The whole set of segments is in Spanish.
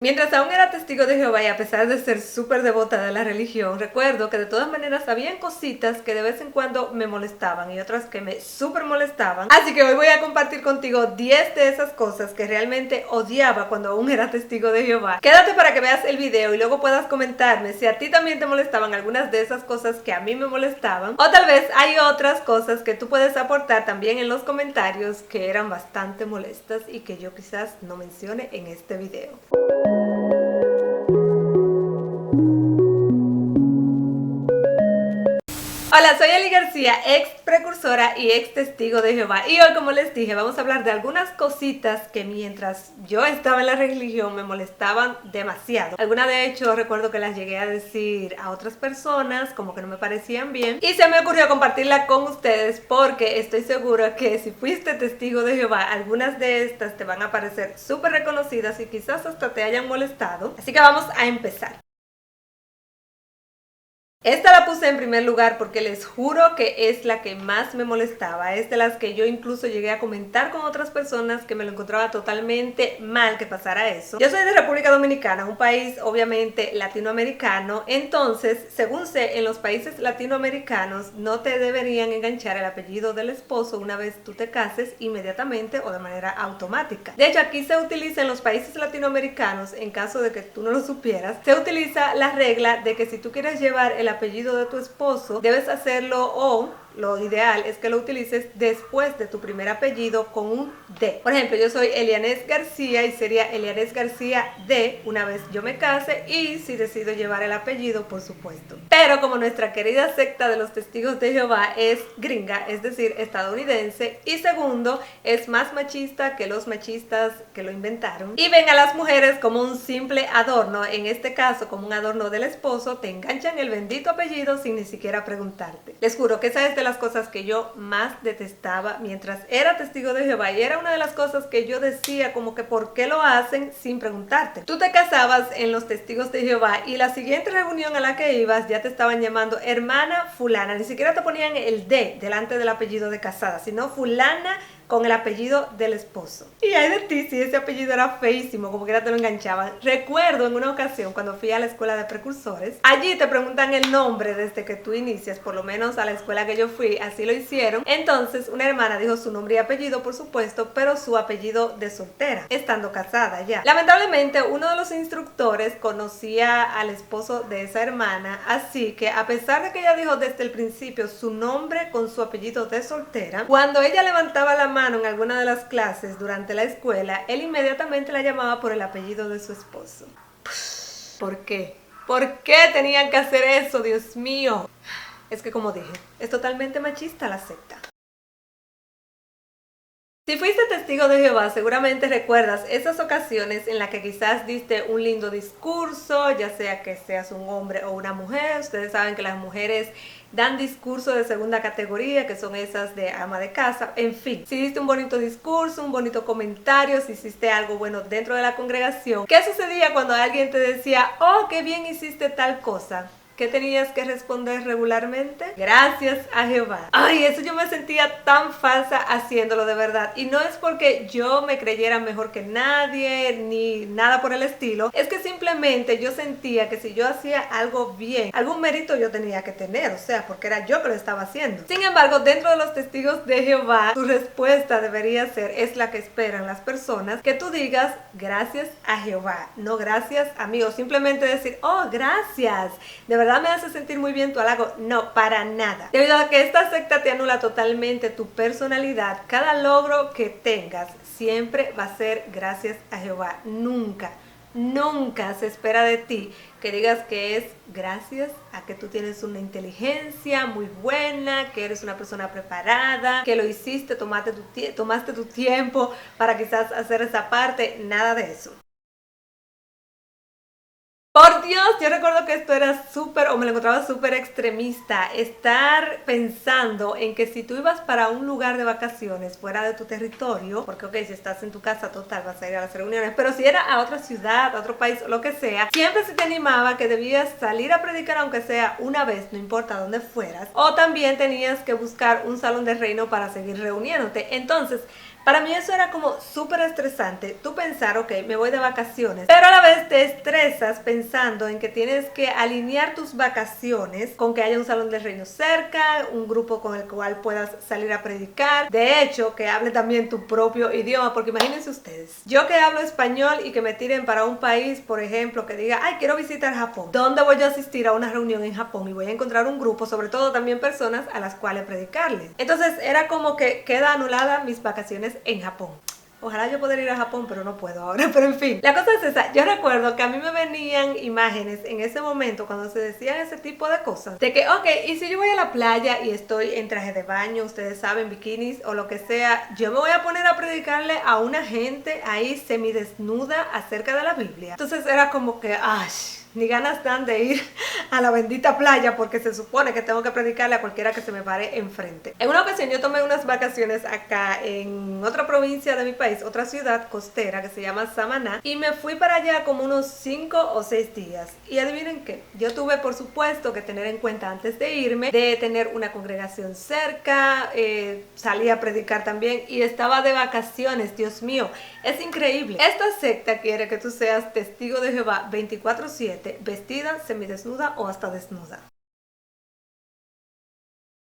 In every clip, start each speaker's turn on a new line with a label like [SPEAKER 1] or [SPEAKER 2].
[SPEAKER 1] Mientras aún era testigo de Jehová y a pesar de ser súper devota de la religión, recuerdo que de todas maneras habían cositas que de vez en cuando me molestaban y otras que me súper molestaban. Así que hoy voy a compartir contigo 10 de esas cosas que realmente odiaba cuando aún era testigo de Jehová. Quédate para que veas el video y luego puedas comentarme si a ti también te molestaban algunas de esas cosas que a mí me molestaban, o tal vez hay otras cosas que tú puedes aportar también en los comentarios que eran bastante molestas y que yo quizás no mencione en este video. Hola, soy Eli García, ex precursora y ex testigo de Jehová, y hoy, como les dije, vamos a hablar de algunas cositas que mientras yo estaba en la religión me molestaban demasiado. Algunas de hecho recuerdo que las llegué a decir a otras personas como que no me parecían bien, y se me ocurrió compartirla con ustedes porque estoy segura que si fuiste testigo de Jehová, algunas de estas te van a parecer súper reconocidas y quizás hasta te hayan molestado. Así que vamos a empezar. Esta la puse en primer lugar porque les juro que es la que más me molestaba. Es de las que yo incluso llegué a comentar con otras personas que me lo encontraba totalmente mal que pasara eso. Yo soy de República Dominicana, un país obviamente latinoamericano. Entonces, según sé, en los países latinoamericanos no te deberían enganchar el apellido del esposo una vez tú te cases inmediatamente o de manera automática. De hecho, aquí se utiliza en los países latinoamericanos, en caso de que tú no lo supieras, se utiliza la regla de que si tú quieres llevar el apellido de tu esposo, debes hacerlo, o lo ideal es que lo utilices después de tu primer apellido con un D. Por ejemplo, yo soy Elianés García y sería Elianés García D una vez yo me case, y si decido llevar el apellido, por supuesto. Pero como nuestra querida secta de los testigos de Jehová es gringa, es decir, estadounidense, y segundo, es más machista que los machistas que lo inventaron, y ven a las mujeres como un simple adorno, en este caso como un adorno del esposo, te enganchan el bendito apellido sin ni siquiera preguntarte. Les juro que esa es de las cosas que yo más detestaba mientras era testigo de Jehová, y era una de las cosas que yo decía como que ¿por qué lo hacen sin preguntarte? Tú te casabas en los testigos de Jehová y la siguiente reunión a la que ibas ya te estaban llamando hermana fulana, ni siquiera te ponían el D delante del apellido de casada, sino fulana con el apellido del esposo. Y ay de ti si ese apellido era feísimo, como que era te lo enganchaban. Recuerdo en una ocasión cuando fui a la escuela de precursores, allí te preguntan el nombre desde que tú inicias, por lo menos a la escuela que yo fui así lo hicieron. Entonces una hermana dijo su nombre y apellido, por supuesto, pero su apellido de soltera, estando casada ya. Lamentablemente uno de los instructores conocía al esposo de esa hermana, así que a pesar de que ella dijo desde el principio su nombre con su apellido de soltera, cuando ella levantaba la mano en alguna de las clases durante la escuela, él inmediatamente la llamaba por el apellido de su esposo. ¿Por qué? ¿Por qué tenían que hacer eso, Dios mío? Es que, como dije, es totalmente machista la secta. Si fuiste testigo de Jehová, seguramente recuerdas esas ocasiones en las que quizás diste un lindo discurso, ya sea que seas un hombre o una mujer. Ustedes saben que las mujeres dan discursos de segunda categoría, que son esas de ama de casa. En fin, si diste un bonito discurso, un bonito comentario, si hiciste algo bueno dentro de la congregación, ¿qué sucedía cuando alguien te decía, oh, qué bien hiciste tal cosa? ¿Qué tenías que responder regularmente? Gracias a Jehová. Ay, eso yo me sentía tan falsa haciéndolo, de verdad. Y no es porque yo me creyera mejor que nadie, ni nada por el estilo. Es que simplemente yo sentía que si yo hacía algo bien, algún mérito yo tenía que tener. O sea, porque era yo que lo estaba haciendo. Sin embargo, dentro de los testigos de Jehová, tu respuesta debería ser, es la que esperan las personas, que tú digas gracias a Jehová, no gracias a mí. O simplemente decir, oh, gracias, de verdad me hace sentir muy bien tu halago. No, para nada. Debido a que esta secta te anula totalmente tu personalidad, cada logro que tengas siempre va a ser gracias a Jehová. Nunca, nunca se espera de ti que digas que es gracias a que tú tienes una inteligencia muy buena, que eres una persona preparada, que lo hiciste, tomaste tu tiempo para quizás hacer esa parte. Nada de eso. Por Dios, yo recuerdo que esto era súper, o me lo encontraba súper extremista, estar pensando en que si tú ibas para un lugar de vacaciones fuera de tu territorio, porque ok, si estás en tu casa total vas a ir a las reuniones, pero si era a otra ciudad, a otro país, o lo que sea, siempre se te animaba que debías salir a predicar aunque sea una vez, no importa dónde fueras, o también tenías que buscar un salón de reino para seguir reuniéndote. Entonces, Para mí eso era como súper estresante. Tú pensar, ok, me voy de vacaciones, pero a la vez te estresas pensando en que tienes que alinear tus vacaciones con que haya un salón del reino cerca, un grupo con el cual puedas salir a predicar. De hecho, que hable también tu propio idioma, porque imagínense ustedes, yo que hablo español y que me tiren para un país, por ejemplo, que diga, ay, quiero visitar Japón. ¿Dónde voy a asistir a una reunión en Japón? Y voy a encontrar un grupo, sobre todo también personas a las cuales predicarles. Entonces era como que queda anulada mis vacaciones en Japón. Ojalá yo poder ir a Japón, pero no puedo ahora. Pero en fin, la cosa es esa. Yo recuerdo que a mí me venían imágenes en ese momento cuando se decían ese tipo de cosas. De que, ok, y si yo voy a la playa y estoy en traje de baño, ustedes saben, bikinis o lo que sea, yo me voy a poner a predicarle a una gente ahí semidesnuda acerca de la Biblia. Entonces era como que, ¡ay! Ni ganas dan de ir a la bendita playa porque se supone que tengo que predicarle a cualquiera que se me pare enfrente. En una ocasión yo tomé unas vacaciones acá en otra provincia de mi país, otra ciudad costera que se llama Samaná, y me fui para allá como unos 5 o 6 días. Y adivinen qué, yo tuve por supuesto que tener en cuenta antes de irme de tener una congregación cerca, salí a predicar también y estaba de vacaciones. Dios mío, es increíble. Esta secta quiere que tú seas testigo de Jehová 24/7, vestida, semidesnuda o hasta desnuda.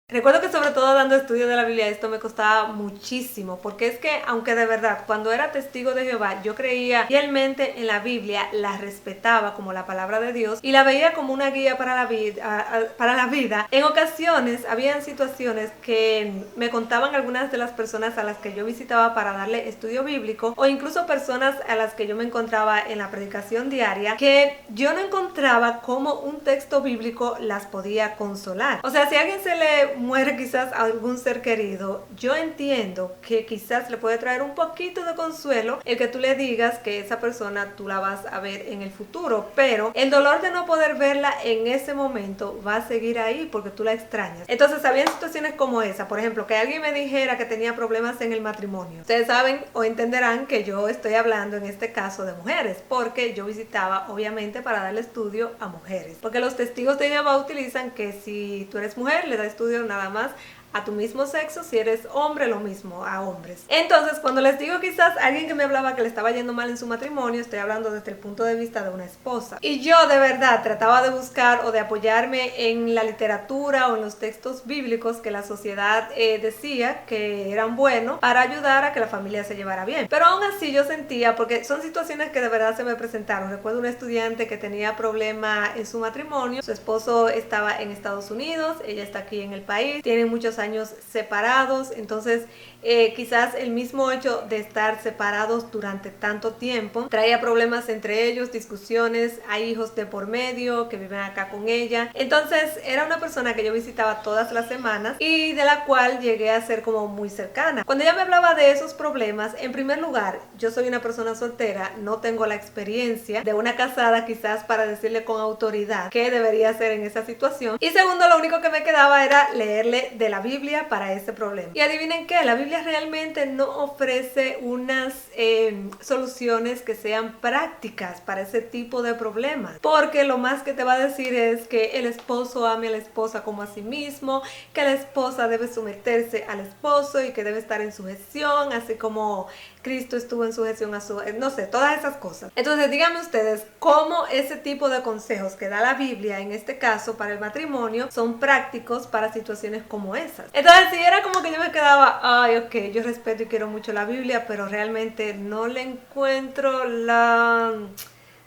[SPEAKER 1] Recuerdo que sobre todo dando estudio de la Biblia esto me costaba muchísimo, porque es que aunque de verdad cuando era testigo de Jehová yo creía fielmente en la Biblia, la respetaba como la palabra de Dios y la veía como una guía para la vida, en ocasiones habían situaciones que me contaban algunas de las personas a las que yo visitaba para darle estudio bíblico, o incluso personas a las que yo me encontraba en la predicación diaria, que yo no encontraba cómo un texto bíblico las podía consolar. O sea, si a alguien se le muere quizás algún ser querido, yo entiendo que quizás le puede traer un poquito de consuelo el que tú le digas que esa persona tú la vas a ver en el futuro, pero el dolor de no poder verla en ese momento va a seguir ahí porque tú la extrañas. Entonces había situaciones como esa, por ejemplo, que alguien me dijera que tenía problemas en el matrimonio. Ustedes saben o entenderán que yo estoy hablando en este caso de mujeres, porque yo visitaba obviamente para darle estudio a mujeres, porque los testigos de Jehová utilizan que si tú eres mujer le da estudio nada más a tu mismo sexo, si eres hombre lo mismo a hombres. Entonces cuando les digo quizás a alguien que me hablaba que le estaba yendo mal en su matrimonio, estoy hablando desde el punto de vista de una esposa, y yo de verdad trataba de buscar o de apoyarme en la literatura o en los textos bíblicos que la sociedad decía que eran buenos para ayudar a que la familia se llevara bien, pero aún así yo sentía, porque son situaciones que de verdad se me presentaron. Recuerdo una estudiante que tenía problema en su matrimonio, su esposo estaba en Estados Unidos, ella está aquí en el país, tienen muchos años separados, entonces quizás el mismo hecho de estar separados durante tanto tiempo traía problemas entre ellos, discusiones, hay hijos de por medio que viven acá con ella. Entonces era una persona que yo visitaba todas las semanas y de la cual llegué a ser como muy cercana. Cuando ella me hablaba de esos problemas, en primer lugar, yo soy una persona soltera, no tengo la experiencia de una casada quizás para decirle con autoridad qué debería hacer en esa situación, y segundo, lo único que me quedaba era leerle de la Biblia para ese problema. Y adivinen qué, la Biblia realmente no ofrece unas soluciones que sean prácticas para ese tipo de problemas, porque lo más que te va a decir es que el esposo ame a la esposa como a sí mismo, que la esposa debe someterse al esposo y que debe estar en sujeción, así como Cristo estuvo en sujeción a su... no sé, todas esas cosas. Entonces díganme ustedes cómo ese tipo de consejos que da la Biblia, en este caso para el matrimonio, son prácticos para situaciones como esas. Entonces sí, era como que yo me quedaba, ay, ok, yo respeto y quiero mucho la Biblia, pero realmente no le encuentro la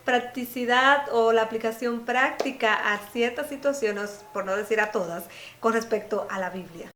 [SPEAKER 1] practicidad o la aplicación práctica a ciertas situaciones, por no decir a todas, con respecto a la Biblia.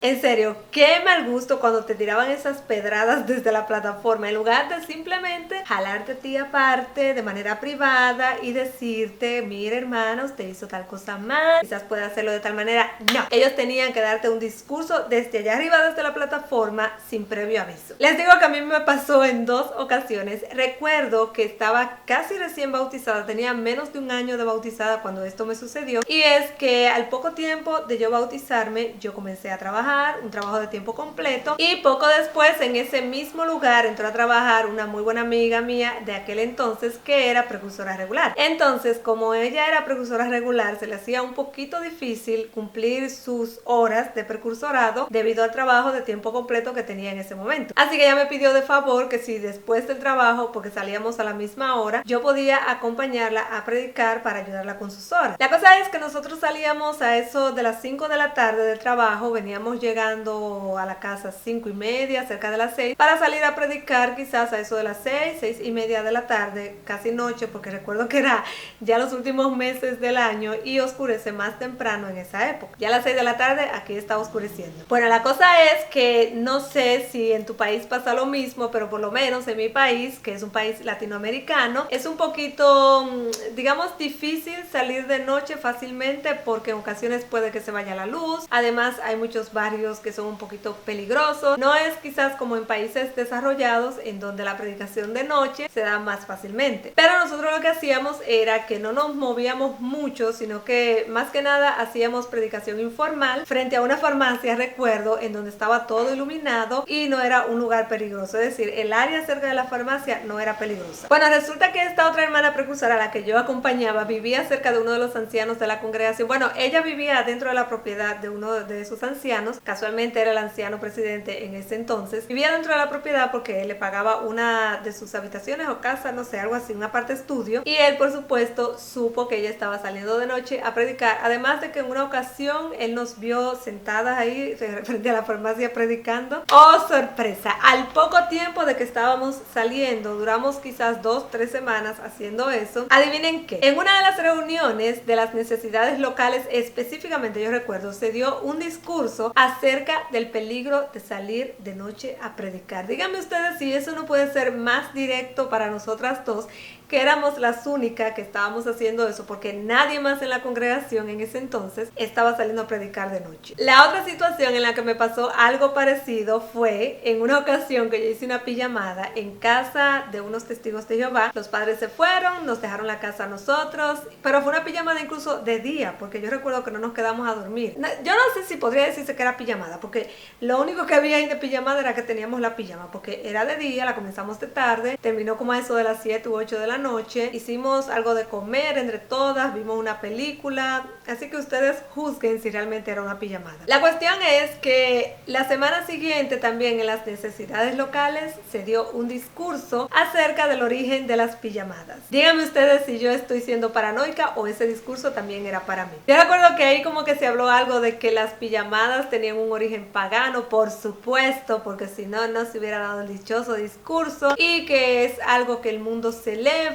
[SPEAKER 1] En serio, qué mal gusto cuando te tiraban esas pedradas desde la plataforma, en lugar de simplemente jalarte a ti aparte de manera privada y decirte, mira hermano, usted hizo tal cosa mal, quizás puede hacerlo de tal manera. No, ellos tenían que darte un discurso desde allá arriba, desde la plataforma, sin previo aviso. Les digo que a mí me pasó en 2 ocasiones. Recuerdo que estaba casi recién bautizada, tenía menos de un año de bautizada cuando esto me sucedió, y es que al poco tiempo de yo bautizarme, yo comencé a trabajar. trabajar, un trabajo de tiempo completo, y poco después en ese mismo lugar entró a trabajar una muy buena amiga mía de aquel entonces que era precursora regular. Entonces, como ella era precursora regular, se le hacía un poquito difícil cumplir sus horas de precursorado debido al trabajo de tiempo completo que tenía en ese momento. Así que ella me pidió de favor que si después del trabajo, porque salíamos a la misma hora, yo podía acompañarla a predicar para ayudarla con sus horas. La cosa es que nosotros salíamos a eso de las 5 de la tarde del trabajo, veníamos llegando a la casa 5:30, cerca de las 6, para salir a predicar quizás a eso de las 6:30 de la tarde, casi noche, porque recuerdo que era ya los últimos meses del año y oscurece más temprano en esa época. Ya a las 6 de la tarde aquí está oscureciendo. Bueno, la cosa es que no sé si en tu país pasa lo mismo, pero por lo menos en mi país, que es un país latinoamericano, es un poquito, digamos, difícil salir de noche fácilmente porque en ocasiones puede que se vaya la luz. Además, hay muchos barrios que son un poquito peligrosos. No es quizás como en países desarrollados en donde la predicación de noche se da más fácilmente. Pero nosotros lo que hacíamos era que no nos movíamos mucho, sino que más que nada hacíamos predicación informal frente a una farmacia, recuerdo, en donde estaba todo iluminado y no era un lugar peligroso. Es decir, el área cerca de la farmacia no era peligrosa. Bueno, resulta que esta otra hermana precursora a la que yo acompañaba vivía cerca de uno de los ancianos de la congregación. Bueno, ella vivía dentro de la propiedad de uno de esos ancianos. Casualmente era el anciano presidente en ese entonces. Vivía dentro de la propiedad porque él le pagaba una de sus habitaciones o casa, no sé, algo así, una parte estudio. Y él, por supuesto, supo que ella estaba saliendo de noche a predicar. Además de que en una ocasión él nos vio sentadas ahí frente a la farmacia predicando. ¡Oh, sorpresa! Al poco tiempo de que estábamos saliendo, duramos quizás 2-3 semanas haciendo eso. Adivinen qué. En una de las reuniones de las necesidades locales, específicamente yo recuerdo, se dio un discurso acerca del peligro de salir de noche a predicar. Díganme ustedes si eso no puede ser más directo para nosotras dos, que éramos las únicas que estábamos haciendo eso, porque nadie más en la congregación en ese entonces estaba saliendo a predicar de noche. La otra situación en la que me pasó algo parecido fue en una ocasión que yo hice una pijamada en casa de unos testigos de Jehová. Los padres se fueron, nos dejaron la casa a nosotros, pero fue una pijamada incluso de día, porque yo recuerdo que no nos quedamos a dormir. Yo no sé si podría decirse que era pijamada, porque lo único que había ahí de pijamada era que teníamos la pijama, porque era de día, la comenzamos de tarde, terminó como a eso de las 7 u 8 de la noche, hicimos algo de comer entre todas, vimos una película, así que ustedes juzguen si realmente era una pijamada. La cuestión es que la semana siguiente también en las necesidades locales se dio un discurso acerca del origen de las pijamadas. Díganme ustedes si yo estoy siendo paranoica o ese discurso también era para mí. Yo recuerdo que ahí como que se habló algo de que las pijamadas tenían un origen pagano, por supuesto, porque si no, no se hubiera dado el dichoso discurso, y que es algo que el mundo celebra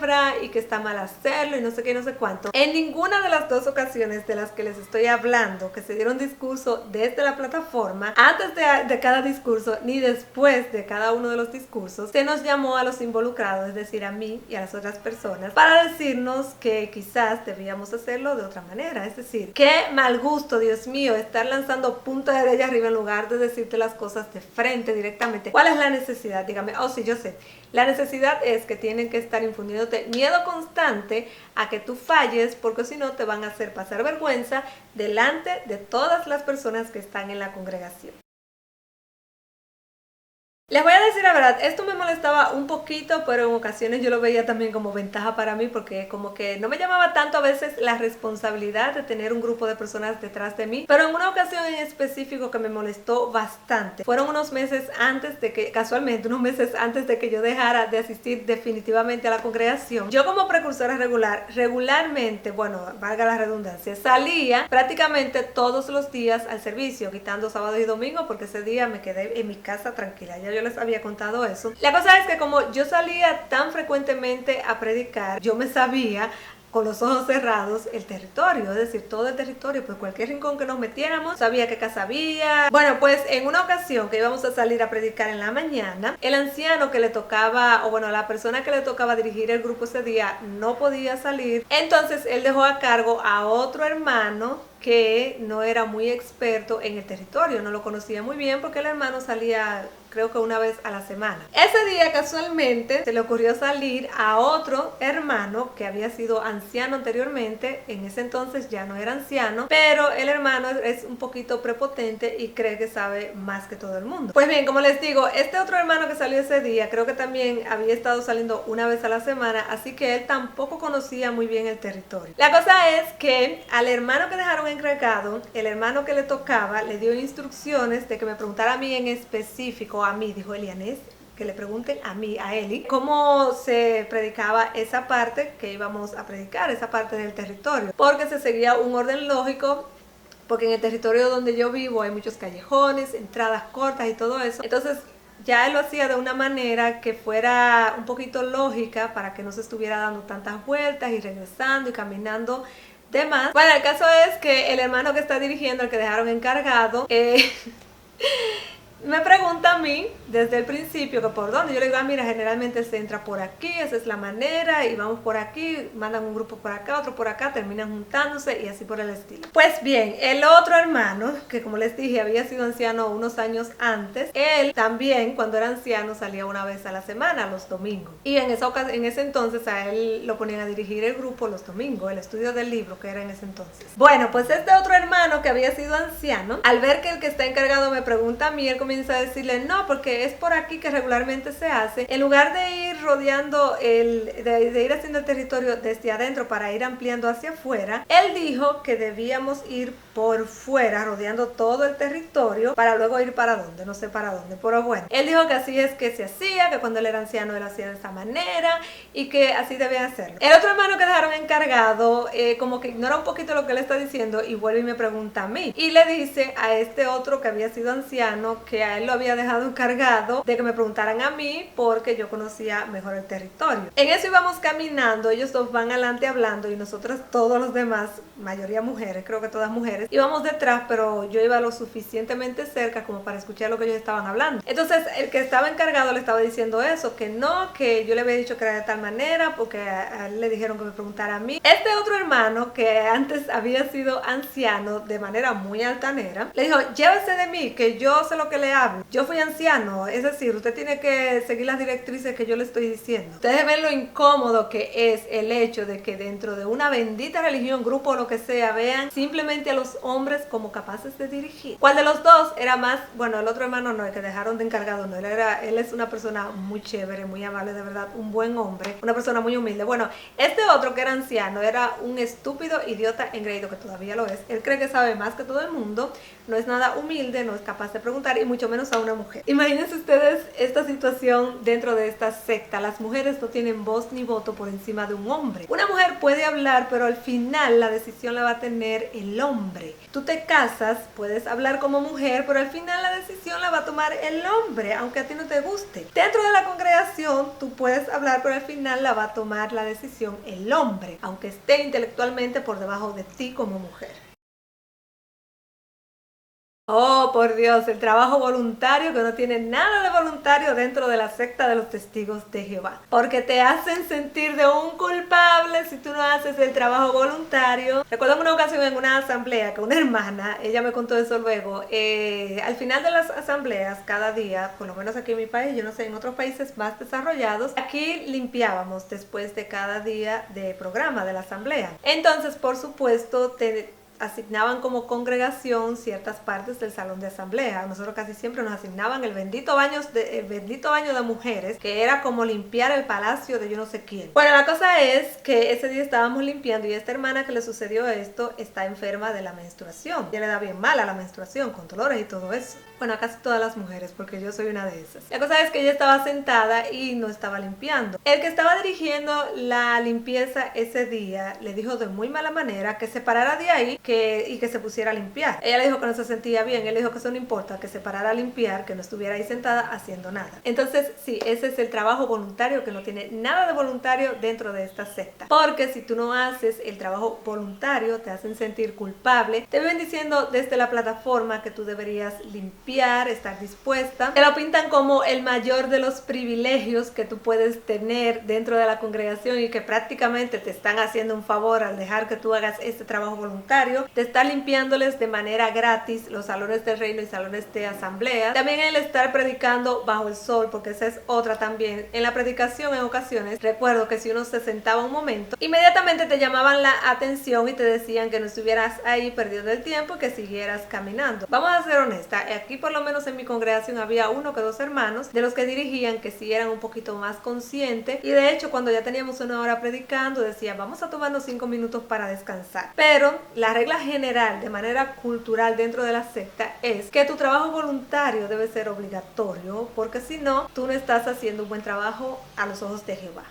[SPEAKER 1] y que está mal hacerlo y no sé qué, no sé cuánto. En ninguna de las dos ocasiones de las que les estoy hablando, que se dieron discurso desde la plataforma, antes de cada discurso ni después de cada uno de los discursos, se nos llamó a los involucrados, es decir, a mí y a las otras personas, para decirnos que quizás debíamos hacerlo de otra manera. Es decir, qué mal gusto, Dios mío, estar lanzando punta de allá arriba en lugar de decirte las cosas de frente directamente. ¿Cuál es la necesidad? Dígame. Oh, sí, yo sé. La necesidad es que tienen que estar infundiéndote miedo constante a que tú falles, porque si no te van a hacer pasar vergüenza delante de todas las personas que están en la congregación. Les voy a decir la verdad, esto me molestaba un poquito, pero en ocasiones yo lo veía también como ventaja para mí, porque como que no me llamaba tanto a veces la responsabilidad de tener un grupo de personas detrás de mí, pero en una ocasión en específico que me molestó bastante, fueron unos meses antes de que, casualmente unos meses antes de que yo dejara de asistir definitivamente a la congregación. Yo como precursora regularmente, bueno, valga la redundancia, salía prácticamente todos los días al servicio, quitando sábado y domingo, porque ese día me quedé en mi casa tranquila. Ya yo les había contado eso. La cosa es que como yo salía tan frecuentemente a predicar, yo me sabía con los ojos cerrados el territorio, es decir, todo el territorio, pues cualquier rincón que nos metiéramos, sabía qué casa había. Bueno, pues en una ocasión que íbamos a salir a predicar en la mañana, el anciano que le tocaba, o bueno, la persona que le tocaba dirigir el grupo ese día no podía salir, entonces él dejó a cargo a otro hermano que no era muy experto en el territorio, no lo conocía muy bien porque el hermano salía creo que una vez a la semana. Ese día casualmente se le ocurrió salir a otro hermano que había sido anciano anteriormente, en ese entonces ya no era anciano, pero el hermano es un poquito prepotente y cree que sabe más que todo el mundo. Pues bien, como les digo, este otro hermano que salió ese día creo que también había estado saliendo una vez a la semana, así que él tampoco conocía muy bien el territorio. La cosa es que al hermano que dejaron encargado, el hermano que le tocaba le dio instrucciones de que me preguntara a mí en específico, a mí, dijo Elianés, que le pregunten a mí, a Eli, cómo se predicaba esa parte que íbamos a predicar, esa parte del territorio, porque se seguía un orden lógico, porque en el territorio donde yo vivo hay muchos callejones, entradas cortas y todo eso. Entonces ya él lo hacía de una manera que fuera un poquito lógica para que no se estuviera dando tantas vueltas y regresando y caminando de más. Bueno, el caso es que el hermano que está dirigiendo, el que dejaron encargado, me pregunta a mí desde el principio que por dónde. Yo le digo, mira, generalmente se entra por aquí, esa es la manera, y vamos por aquí, mandan un grupo por acá, otro por acá, terminan juntándose y así por el estilo. Pues bien, el otro hermano, que como les dije había sido anciano unos años antes, él también cuando era anciano salía una vez a la semana, los domingos. Y en ese entonces a él lo ponían a dirigir el grupo los domingos, el estudio del libro que era en ese entonces. Bueno, pues este otro hermano que había sido anciano, al ver que el que está encargado me pregunta a mí, él comienza a decirle, no, porque es por aquí que regularmente se hace. En lugar de ir rodeando, de ir haciendo el territorio desde adentro para ir ampliando hacia afuera, él dijo que debíamos ir por fuera, rodeando todo el territorio, para luego ir para dónde, no sé para dónde, pero bueno. Él dijo que así es que se hacía, que cuando él era anciano él hacía de esa manera y que así debía hacerlo. El otro hermano que dejaron encargado, como que ignora un poquito lo que él está diciendo y vuelve y me pregunta a mí. Y le dice a este otro que había sido anciano que a él lo había dejado encargado de que me preguntaran a mí porque yo conocía mejor el territorio. En eso íbamos caminando, ellos dos van adelante hablando y nosotras todos los demás, mayoría mujeres, creo que todas mujeres, íbamos detrás, pero yo iba lo suficientemente cerca como para escuchar lo que ellos estaban hablando. Entonces el que estaba encargado le estaba diciendo eso, que no, que yo le había dicho que era de tal manera porque a él le dijeron que me preguntara a mí. Este otro hermano que antes había sido anciano de manera muy altanera, le dijo, llévese de mí, que yo sé lo que le hablo. Yo fui anciano, es decir, usted tiene que seguir las directrices que yo le estoy diciendo. Ustedes ven lo incómodo que es el hecho de que dentro de una bendita religión, grupo o lo que sea, vean simplemente a los hombres como capaces de dirigir. ¿Cuál de los dos era más? Bueno, el otro hermano no, el que dejaron de encargado no, él es una persona muy chévere, muy amable, de verdad, un buen hombre, una persona muy humilde. Bueno, este otro que era anciano era un estúpido idiota engreído, que todavía lo es. Él cree que sabe más que todo el mundo, no es nada humilde, no es capaz de preguntar y mucho menos a una mujer. Imagínense ustedes esta situación dentro de esta secta. Las mujeres no tienen voz ni voto por encima de un hombre. Una mujer puede hablar, pero al final la decisión la va a tener el hombre. Tú te casas, puedes hablar como mujer, pero al final la decisión la va a tomar el hombre, aunque a ti no te guste. Dentro de la congregación tú puedes hablar, pero al final la va a tomar la decisión el hombre, aunque esté intelectualmente por debajo de ti como mujer. Oh, por Dios, el trabajo voluntario, que no tiene nada de voluntario dentro de la secta de los testigos de Jehová. Porque te hacen sentir de un culpable si tú no haces el trabajo voluntario. Recuerdo en una ocasión en una asamblea que una hermana, ella me contó eso luego, al final de las asambleas, cada día, por lo menos aquí en mi país, yo no sé, en otros países más desarrollados, aquí limpiábamos después de cada día de programa de la asamblea. Entonces, por supuesto, asignaban como congregación ciertas partes del salón de asamblea. Nosotros casi siempre nos asignaban el bendito baño de mujeres, que era como limpiar el palacio de yo no sé quién. Bueno, la cosa es que ese día estábamos limpiando y esta hermana que le sucedió esto está enferma de la menstruación. Ya le da bien mal a la menstruación, con dolores y todo eso. Bueno, a casi todas las mujeres, porque yo soy una de esas. La cosa es que ella estaba sentada y no estaba limpiando. El que estaba dirigiendo la limpieza ese día le dijo de muy mala manera que se parara de ahí y que se pusiera a limpiar. Ella le dijo que no se sentía bien, él le dijo que eso no importa, que se parara a limpiar, que no estuviera ahí sentada haciendo nada. Entonces, sí, ese es el trabajo voluntario, que no tiene nada de voluntario dentro de esta secta. Porque si tú no haces el trabajo voluntario, te hacen sentir culpable, te ven diciendo desde la plataforma que tú deberías limpiar, estar dispuesta. Te lo pintan como el mayor de los privilegios que tú puedes tener dentro de la congregación y que prácticamente te están haciendo un favor al dejar que tú hagas este trabajo voluntario. voluntario de estar limpiándoles de manera gratis los salones de reino y salones de asamblea. También el estar predicando bajo el sol, porque esa es otra también. En la predicación en ocasiones recuerdo que si uno se sentaba un momento, inmediatamente te llamaban la atención y te decían que no estuvieras ahí perdiendo el tiempo y que siguieras caminando. Vamos a ser honestas, aquí por lo menos en mi congregación había uno que dos hermanos de los que dirigían que sí eran un poquito más conscientes, y de hecho cuando ya teníamos una hora predicando decían vamos a tomarnos 5 minutos para descansar. Pero la regla general de manera cultural dentro de la secta es que tu trabajo voluntario debe ser obligatorio, porque si no, tú no estás haciendo un buen trabajo a los ojos de Jehová.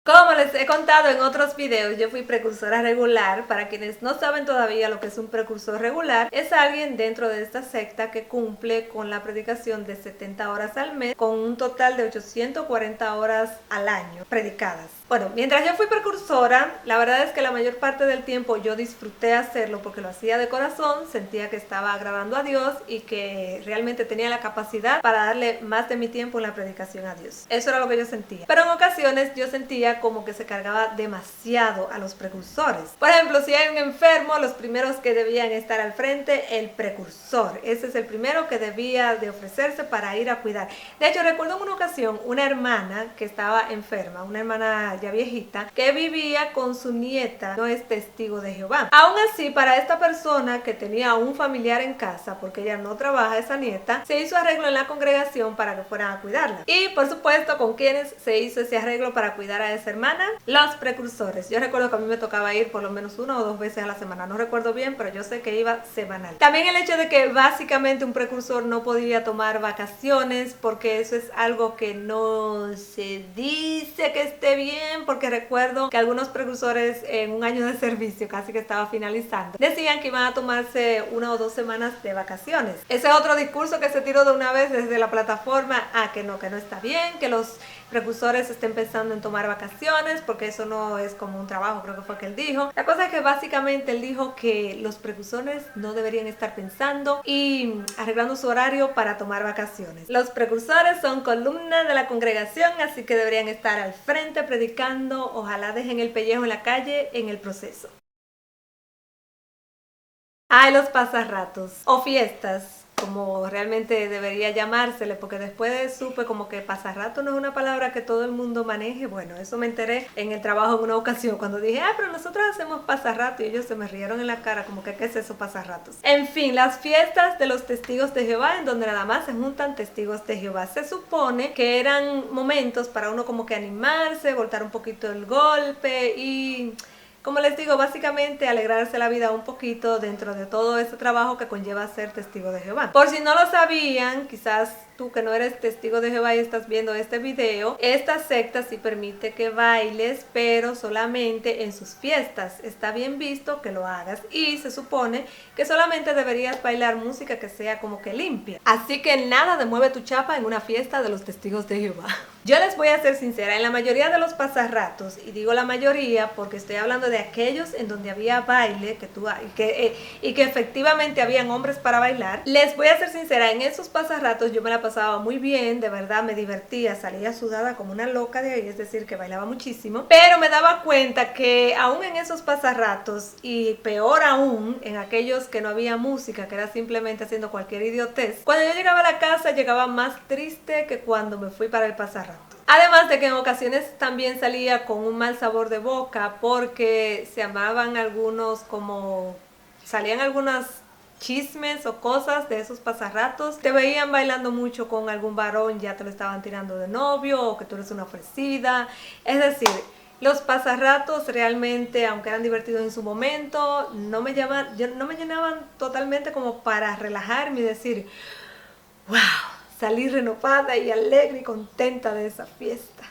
[SPEAKER 1] Como les he contado en otros videos, yo fui precursora regular. Para quienes no saben todavía lo que es un precursor regular, es alguien dentro de esta secta que cumple con la predicación de 70 horas al mes, con un total de 840 horas al año predicadas. Bueno, mientras yo fui precursora, la verdad es que la mayor parte del tiempo yo disfruté hacerlo porque lo hacía de corazón, sentía que estaba agradando a Dios y que realmente tenía la capacidad para darle más de mi tiempo en la predicación a Dios. Eso era lo que yo sentía. Pero en ocasiones yo sentía como que se cargaba demasiado a los precursores. Por ejemplo, si hay un enfermo, los primeros que debían estar al frente, el precursor. Ese es el primero que debía de ofrecerse para ir a cuidar. De hecho, recuerdo en una ocasión una hermana que estaba enferma, una hermana ya viejita, que vivía con su nieta, no es testigo de Jehová. Aún así, para esta persona que tenía un familiar en casa, porque ella no trabaja, esa nieta, se hizo arreglo en la congregación para que fueran a cuidarla. Y por supuesto, ¿con quiénes se hizo ese arreglo para cuidar a esa hermana? Los precursores. Yo recuerdo que a mí me tocaba ir por lo menos 1 o 2 veces a la semana, no recuerdo bien, pero yo sé que iba semanal. También el hecho de que básicamente un precursor no podía tomar vacaciones, porque eso es algo que no se dice que esté bien, porque recuerdo que algunos precursores en un año de servicio, casi que estaba finalizando, decían que iban a tomarse 1 o 2 semanas de vacaciones. Ese es otro discurso que se tiró de una vez desde la plataforma, que no está bien, que los precursores estén pensando en tomar vacaciones, porque eso no es como un trabajo, creo que fue que él dijo. La cosa es que básicamente él dijo que los precursores no deberían estar pensando y arreglando su horario para tomar vacaciones. Los precursores son columna de la congregación, así que deberían estar al frente predicando. Ojalá dejen el pellejo en la calle en el proceso. Los pasarratos o fiestas, como realmente debería llamársele, porque después supe como que pasarrato no es una palabra que todo el mundo maneje. Bueno, eso me enteré en el trabajo en una ocasión cuando dije, pero nosotros hacemos pasarrato, y ellos se me rieron en la cara como que ¿qué es eso, pasarratos? En fin, las fiestas de los testigos de Jehová, en donde nada más se juntan testigos de Jehová. Se supone que eran momentos para uno como que animarse, voltar un poquito el golpe y, como les digo, básicamente alegrarse la vida un poquito dentro de todo ese trabajo que conlleva ser testigo de Jehová. Por si no lo sabían, quizás tú que no eres testigo de Jehová y estás viendo este video, esta secta sí permite que bailes, pero solamente en sus fiestas. Está bien visto que lo hagas y se supone que solamente deberías bailar música que sea como que limpia. Así que nada de mueve tu chapa en una fiesta de los testigos de Jehová. Yo les voy a ser sincera, en la mayoría de los pasarratos, y digo la mayoría porque estoy hablando de aquellos en donde había baile, y que efectivamente habían hombres para bailar, les voy a ser sincera, en esos pasarratos yo me la pasaba muy bien, de verdad me divertía, salía sudada como una loca de ahí, es decir, que bailaba muchísimo, pero me daba cuenta que aún en esos pasarratos, y peor aún, en aquellos que no había música, que era simplemente haciendo cualquier idiotez, cuando yo llegaba a la casa llegaba más triste que cuando me fui para el pasarrato. Además de que en ocasiones también salía con un mal sabor de boca, porque se amaban algunos, como salían algunas chismes o cosas de esos pasarratos, te veían bailando mucho con algún varón, ya te lo estaban tirando de novio o que tú eres una ofrecida. Es decir, los pasarratos realmente, aunque eran divertidos en su momento, no me llenaban totalmente como para relajarme y decir, wow, salí renovada y alegre y contenta de esa fiesta.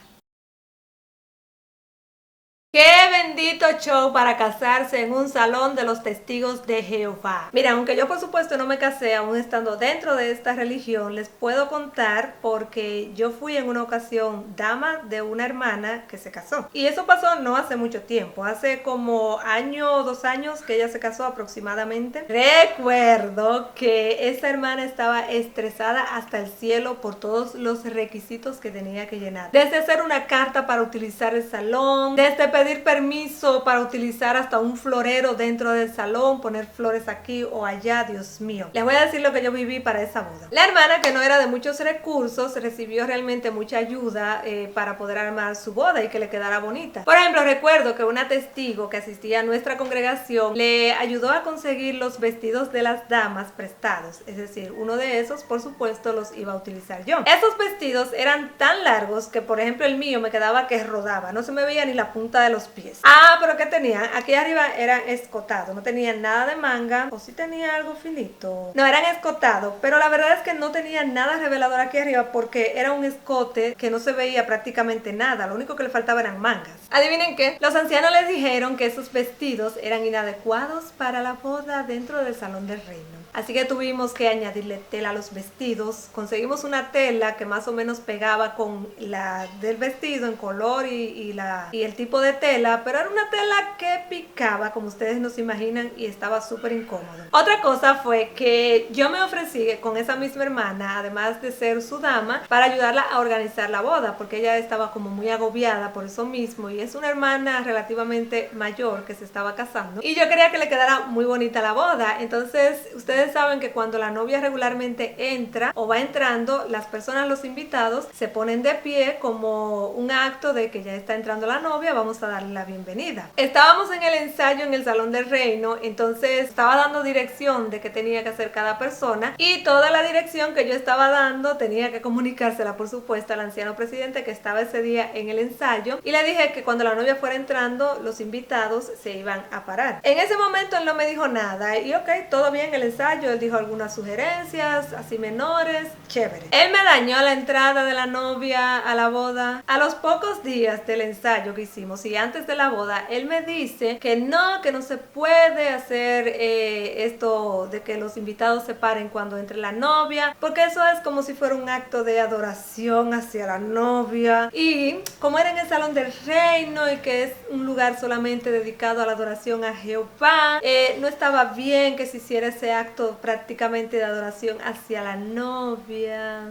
[SPEAKER 1] ¡Qué bendito show para casarse en un salón de los testigos de Jehová! Mira, aunque yo por supuesto no me casé aún estando dentro de esta religión, les puedo contar porque yo fui en una ocasión dama de una hermana que se casó. Y eso pasó no hace mucho tiempo, hace como 1 o 2 años que ella se casó aproximadamente. Recuerdo que esa hermana estaba estresada hasta el cielo por todos los requisitos que tenía que llenar. Desde hacer una carta para utilizar el salón, desde pedir permiso para utilizar hasta un florero dentro del salón, poner flores aquí o allá, Dios mío. Les voy a decir lo que yo viví para esa boda. La hermana, que no era de muchos recursos, recibió realmente mucha ayuda para poder armar su boda y que le quedara bonita. Por ejemplo, recuerdo que una testigo que asistía a nuestra congregación le ayudó a conseguir los vestidos de las damas prestados, es decir, uno de esos, por supuesto, los iba a utilizar yo. Estos vestidos eran tan largos que, por ejemplo, el mío me quedaba que rodaba, no se me veía ni la punta de los pies. Ah, pero ¿qué tenían? Aquí arriba eran escotados, no tenían nada de manga, o sí tenía algo finito. No, eran escotados, pero la verdad es que no tenía nada revelador aquí arriba porque era un escote que no se veía prácticamente nada, lo único que le faltaba eran mangas. Adivinen qué, los ancianos les dijeron que esos vestidos eran inadecuados para la boda dentro del salón del reino. Así que tuvimos que añadirle tela a los vestidos. Conseguimos una tela que más o menos pegaba con la del vestido en color y el tipo de tela, pero era una tela que picaba, como ustedes no se imaginan, y estaba súper incómodo. Otra cosa fue que yo me ofrecí con esa misma hermana, además de ser su dama, para ayudarla a organizar la boda, porque ella estaba como muy agobiada por eso mismo, y es una hermana relativamente mayor que se estaba casando, y yo quería que le quedara muy bonita la boda. Entonces, ustedes saben que cuando la novia regularmente entra o va entrando, las personas, los invitados, se ponen de pie como un acto de que ya está entrando la novia, vamos a darle la bienvenida. Estábamos en el ensayo en el Salón del Reino, entonces estaba dando dirección de qué tenía que hacer cada persona, y toda la dirección que yo estaba dando tenía que comunicársela, por supuesto, al anciano presidente que estaba ese día en el ensayo, y le dije que cuando la novia fuera entrando, los invitados se iban a parar. En ese momento él no me dijo nada, y ok, todo bien el ensayo. Él dijo algunas sugerencias así menores, chévere. Él me dañó la entrada de la novia a la boda. A los pocos días del ensayo que hicimos y antes de la boda, él me dice que no se puede hacer esto de que los invitados se paren cuando entre la novia, porque eso es como si fuera un acto de adoración hacia la novia, y como era en el Salón del Reino y que es un lugar solamente dedicado a la adoración a Jehová, no estaba bien que se hiciera ese acto prácticamente de adoración hacia la novia.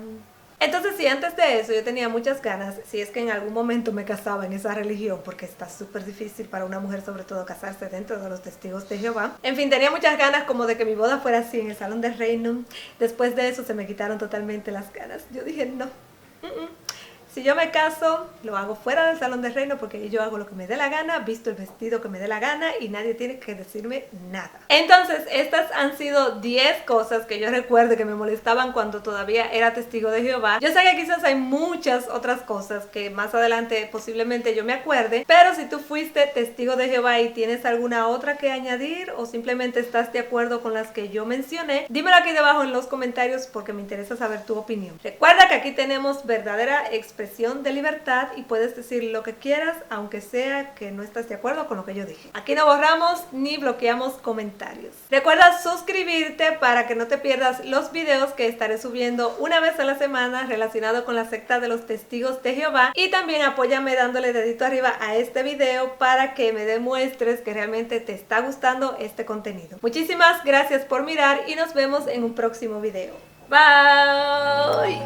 [SPEAKER 1] Entonces, sí, antes de eso yo tenía muchas ganas, si es que en algún momento me casaba en esa religión, porque está súper difícil para una mujer, sobre todo, casarse dentro de los testigos de Jehová. En fin, tenía muchas ganas como de que mi boda fuera así en el Salón del Reino. Después de eso se me quitaron totalmente las ganas. Yo dije, no. Si yo me caso, lo hago fuera del Salón del Reino, porque yo hago lo que me dé la gana, visto el vestido que me dé la gana y nadie tiene que decirme nada. Entonces, estas han sido 10 cosas que yo recuerdo que me molestaban cuando todavía era testigo de Jehová. Yo sé que quizás hay muchas otras cosas que más adelante posiblemente yo me acuerde, pero si tú fuiste testigo de Jehová y tienes alguna otra que añadir o simplemente estás de acuerdo con las que yo mencioné, dímelo aquí debajo en los comentarios porque me interesa saber tu opinión. Recuerda que aquí tenemos verdadera expresión de libertad y puedes decir lo que quieras, aunque sea que no estás de acuerdo con lo que yo dije. Aquí no borramos ni bloqueamos comentarios. Recuerda suscribirte para que no te pierdas los videos que estaré subiendo una vez a la semana relacionado con la secta de los testigos de Jehová, y también apóyame dándole dedito arriba a este video para que me demuestres que realmente te está gustando este contenido. Muchísimas gracias por mirar y nos vemos en un próximo video. Bye.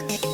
[SPEAKER 2] Yeah.